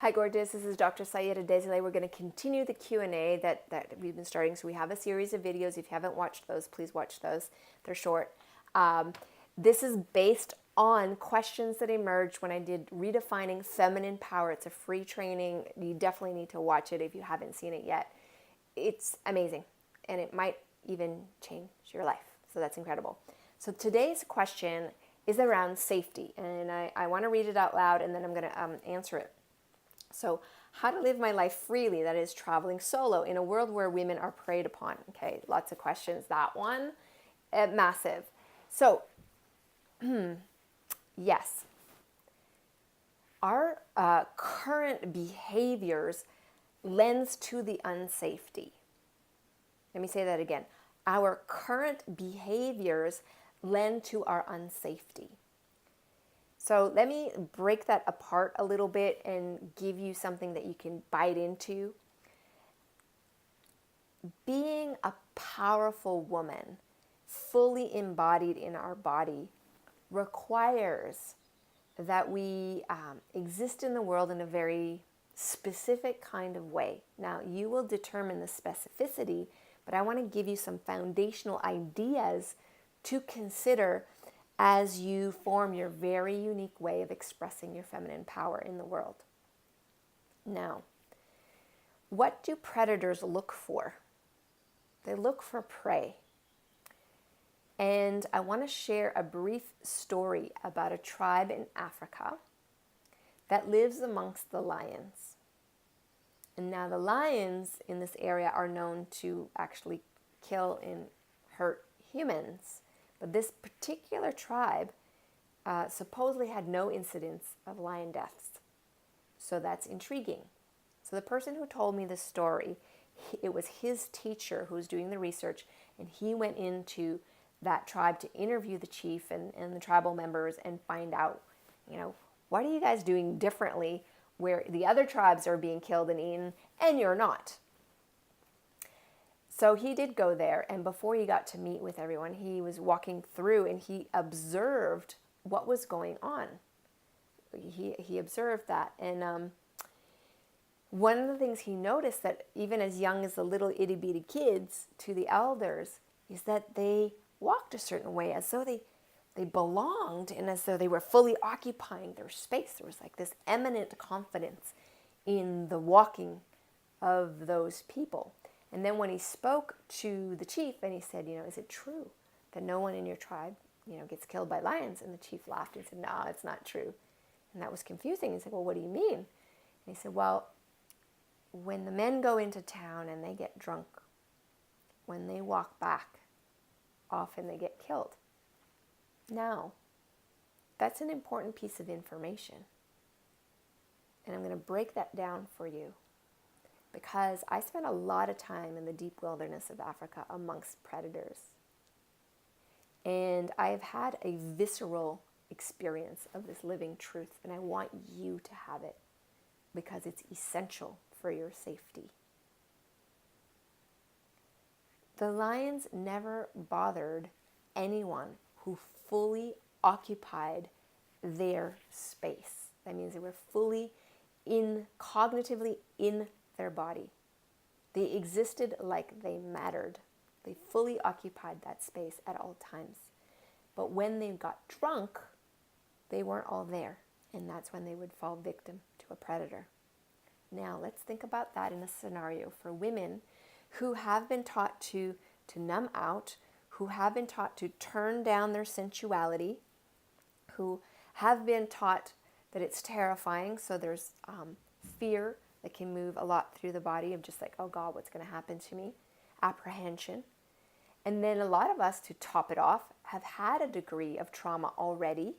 Hi, gorgeous. This is Dr. Saida Désilets. We're going to continue the Q&A that we've been starting. So we have a series of videos. If you haven't watched those, please watch those. They're short. This is based on questions that emerged when I did Redefining Feminine Power. It's a free training. You definitely need to watch it if you haven't seen it yet. It's amazing, and it might even change your life. So that's incredible. So today's question is around safety, and I want to read it out loud, and then I'm going to answer it. So, how to live my life freely, that is traveling solo in a world where women are preyed upon. Okay, lots of questions. That one, massive. So, yes, our current behaviors lends to the unsafety. Let me say that again. Our current behaviors lend to our unsafety. So let me break that apart a little bit and give you something that you can bite into. Being a powerful woman, fully embodied in our body, requires that we exist in the world in a very specific kind of way. Now, you will determine the specificity, but I want to give you some foundational ideas to consider as you form your very unique way of expressing your feminine power in the world. Now, what do predators look for? They look for prey. And I want to share a brief story about a tribe in Africa that lives amongst the lions. And now the lions in this area are known to actually kill and hurt humans. But this particular tribe supposedly had no incidents of lion deaths. So that's intriguing. So the person who told me this story, it was his teacher who was doing the research, and he went into that tribe to interview the chief and the tribal members and find out, what are you guys doing differently where the other tribes are being killed and eaten and you're not? So he did go there, and before he got to meet with everyone, he was walking through and he observed what was going on. He observed that, and one of the things he noticed, that even as young as the little itty bitty kids to the elders, is that they walked a certain way as though they belonged and as though they were fully occupying their space. There was like this eminent confidence in the walking of those people. And then when he spoke to the chief and he said, is it true that no one in your tribe, gets killed by lions? And the chief laughed and said, no, it's not true. And that was confusing. He said, well, what do you mean? And he said, well, when the men go into town and they get drunk, when they walk back, often they get killed. Now, that's an important piece of information. And I'm going to break that down for you, because I spent a lot of time in the deep wilderness of Africa amongst predators. And I've had a visceral experience of this living truth, and I want you to have it because it's essential for your safety. The lions never bothered anyone who fully occupied their space. That means they were fully cognitively in their body. They existed like they mattered. They fully occupied that space at all times. But when they got drunk, they weren't all there. And that's when they would fall victim to a predator. Now, let's think about that in a scenario for women who have been taught to numb out, who have been taught to turn down their sensuality, who have been taught that it's terrifying. So there's fear that can move a lot through the body of just like, oh God, what's going to happen to me? Apprehension. And then a lot of us, to top it off, have had a degree of trauma already,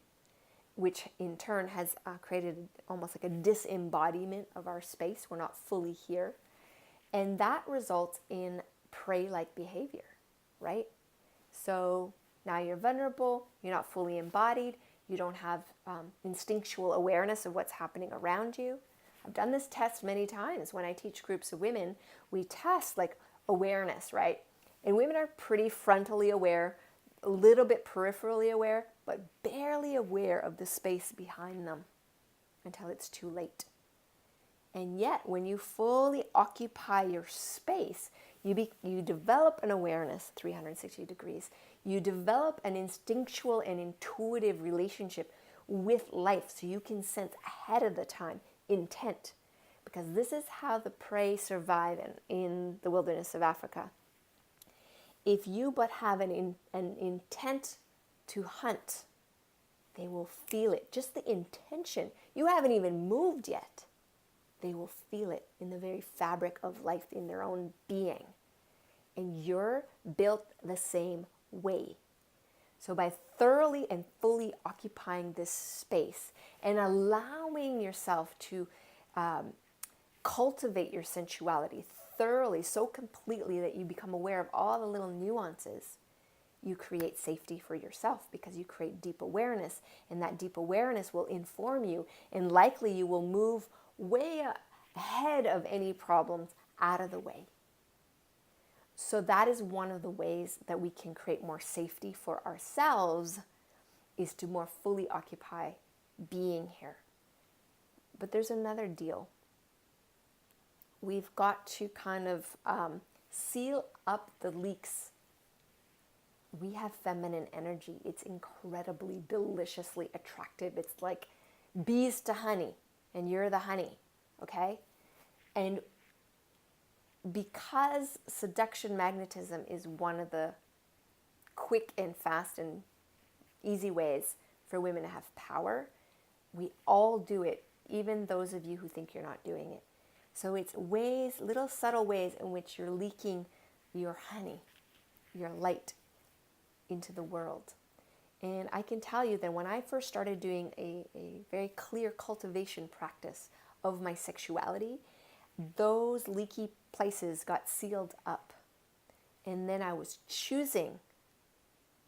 which in turn has created almost like a disembodiment of our space. We're not fully here. And that results in prey-like behavior, right? So now you're vulnerable, you're not fully embodied, you don't have instinctual awareness of what's happening around you. I've done this test many times when I teach groups of women. We test like awareness, right? And women are pretty frontally aware, a little bit peripherally aware, but barely aware of the space behind them until it's too late. And yet, when you fully occupy your space, you develop an awareness, 360 degrees. You develop an instinctual and intuitive relationship with life, so you can sense ahead of the time intent. Because this is how the prey survive in the wilderness of Africa. If you but have an intent to hunt, they will feel it. Just the intention. You haven't even moved yet. They will feel it in the very fabric of life, in their own being. And you're built the same way. So by thoroughly and fully occupying this space and allowing yourself to cultivate your sensuality thoroughly, so completely that you become aware of all the little nuances, you create safety for yourself, because you create deep awareness, and that deep awareness will inform you, and likely you will move way ahead of any problems out of the way. So that is one of the ways that we can create more safety for ourselves, is to more fully occupy being here. But there's another deal. We've got to kind of seal up the leaks. We have feminine energy. It's incredibly, deliciously attractive. It's like bees to honey, and you're the honey, okay? And because seduction magnetism is one of the quick and fast and easy ways for women to have power, we all do it, even those of you who think you're not doing it. So it's ways, little subtle ways in which you're leaking your honey, your light into the world. And I can tell you that when I first started doing a very clear cultivation practice of my sexuality, those leaky places got sealed up. And then I was choosing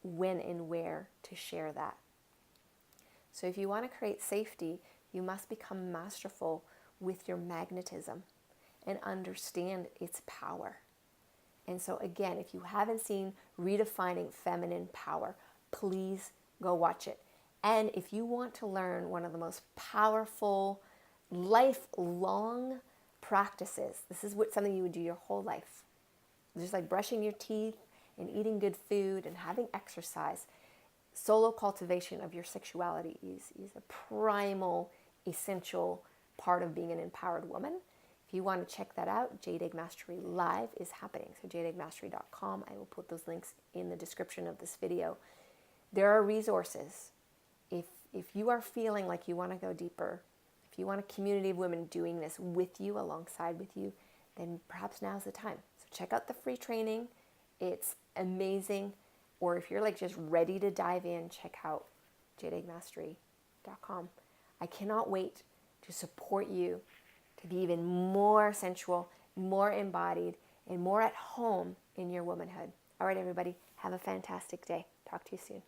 when and where to share that. So if you want to create safety, you must become masterful with your magnetism and understand its power. And so again, if you haven't seen Redefining Feminine Power, please go watch it. And if you want to learn one of the most powerful, lifelong practices, this is something you would do your whole life. Just like brushing your teeth and eating good food and having exercise. Solo cultivation of your sexuality is a primal, essential part of being an empowered woman. If you want to check that out, Jade Egg Mastery Live is happening. So jadeeggmastery.com. I will put those links in the description of this video. There are resources. If you are feeling like you want to go deeper, if you want a community of women doing this with you, alongside with you, then perhaps now's the time. So check out the free training. It's amazing. Or if you're like just ready to dive in, check out jadeeggmastery.com. I cannot wait to support you to be even more sensual, more embodied, and more at home in your womanhood. All right, everybody, have a fantastic day. Talk to you soon.